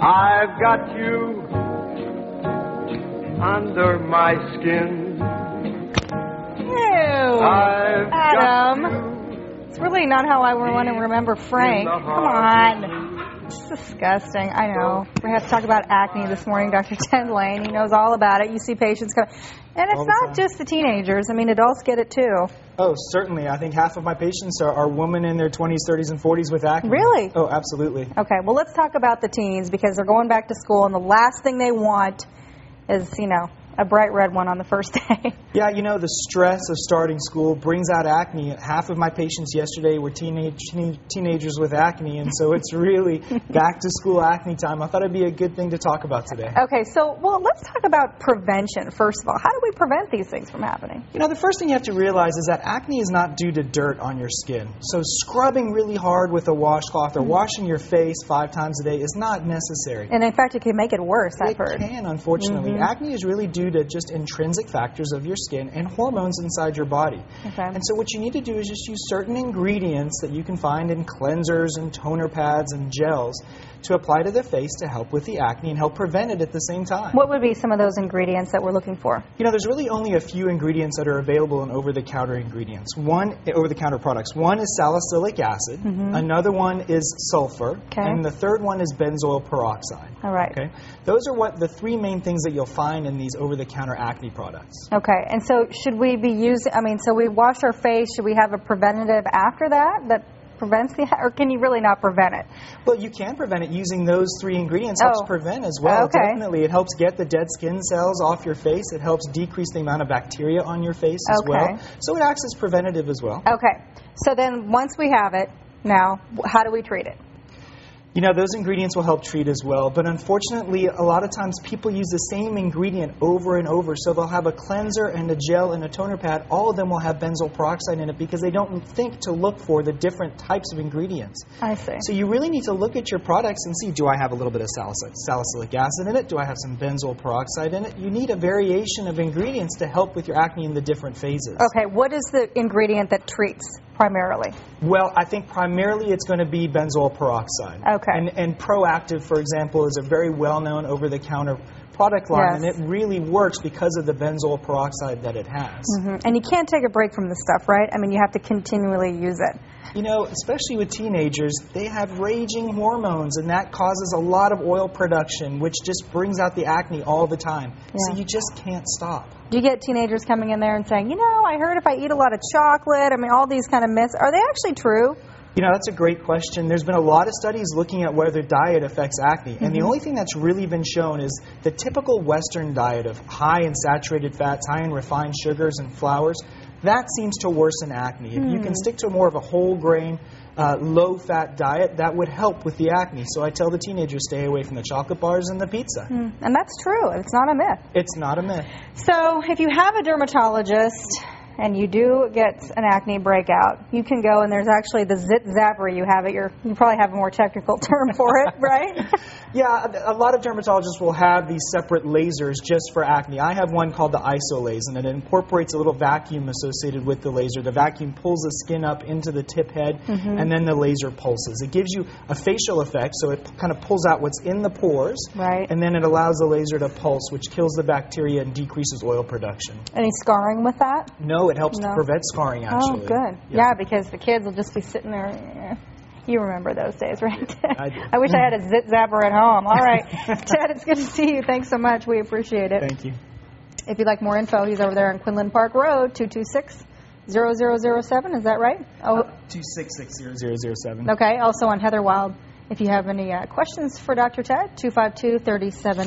I've got you under my skin. Ew, I've Adam. got you It's really not how I want to remember Frank. Come on. It's disgusting. I know. We have to talk about acne this morning. Dr. Ted Lain, he knows all about it. You see patients come. And it's not just the teenagers. I mean, adults get it too. Oh, certainly. I think half of my patients are women in their 20s, 30s, and 40s with acne. Really? Oh, absolutely. Okay, well, let's talk about the teens because they're going back to school, and the last thing they want is, you know, a bright red one on the first day. Yeah, you know, the stress of starting school brings out acne. Half of my patients yesterday were teenagers with acne, and so it's really back to school acne time. I thought it'd be a good thing to talk about today. Okay, so, well, let's talk about prevention, first of all. How do we prevent these things from happening? You know, the first thing you have to realize is that acne is not due to dirt on your skin. So scrubbing really hard with a washcloth or washing your face 5 times a day is not necessary. And in fact, it can make it worse, I've heard. It can, unfortunately. Acne is really due to just intrinsic factors of your skin and hormones inside your body. Okay. And so what you need to do is just use certain ingredients that you can find in cleansers and toner pads and gels to apply to the face to help with the acne and help prevent it at the same time. What would be some of those ingredients that we're looking for? You know, there's really only a few ingredients that are available in over-the-counter ingredients. Over-the-counter products. One is salicylic acid, another one is sulfur, and the third one is benzoyl peroxide. All right. Okay? Those are the 3 main things that you'll find in these over-the-counter acne products. Okay, and so should we be using, so we wash our face, should we have a preventative after that prevents the, or can you really not prevent it? Well, you can prevent it using those 3 ingredients. Helps prevent as well. Okay. Definitely. It helps get the dead skin cells off your face. It helps decrease the amount of bacteria on your face as well. So it acts as preventative as well. Okay. So then once we have it, now, how do we treat it? You know, those ingredients will help treat as well, but unfortunately, a lot of times people use the same ingredient over and over, so they'll have a cleanser and a gel and a toner pad. All of them will have benzoyl peroxide in it because they don't think to look for the different types of ingredients. I see. So you really need to look at your products and see, do I have a little bit of salicylic acid in it? Do I have some benzoyl peroxide in it? You need a variation of ingredients to help with your acne in the different phases. Okay, what is the ingredient that treats primarily? Well, I think primarily it's going to be benzoyl peroxide. Okay. And Proactive, for example, is a very well-known over-the-counter product line, and it really works because of the benzoyl peroxide that it has. And you can't take a break from this stuff, right? I mean, you have to continually use it. You know, especially with teenagers, they have raging hormones, and that causes a lot of oil production, which just brings out the acne all the time. So you just can't stop. Do you get teenagers coming in there and saying, you know, I heard if I eat a lot of chocolate, I mean, all these kind of myths, are they actually true? You know, that's a great question. There's been a lot of studies looking at whether diet affects acne. And the only thing that's really been shown is the typical Western diet of high in saturated fats, high in refined sugars and flours, that seems to worsen acne. If you can stick to more of a whole grain, low-fat diet, that would help with the acne. So I tell the teenagers, stay away from the chocolate bars and the pizza. And that's true. It's not a myth. It's not a myth. So if you have a dermatologist and you do get an acne breakout, you can go and there's actually the zit zapper you have at you probably have a more technical term for it, right? Yeah, a lot of dermatologists will have these separate lasers just for acne. I have one called the ISO and it incorporates a little vacuum associated with the laser. The vacuum pulls the skin up into the tip head, and then the laser pulses. It gives you a facial effect, so it kind of pulls out what's in the pores, and then it allows the laser to pulse, which kills the bacteria and decreases oil production. Any scarring with that? No, it helps to prevent scarring, actually. Oh, good. Yeah, because the kids will just be sitting there. You remember those days, right? Yeah, I do. I wish I had a zit zapper at home. All right. Ted, it's good to see you. Thanks so much. We appreciate it. Thank you. If you'd like more info, he's over there on Quinlan Park Road, 226-0007. Is that right? 266-0007. Okay. Also on Heatherwilde. If you have any questions for Dr. Ted, 252-37.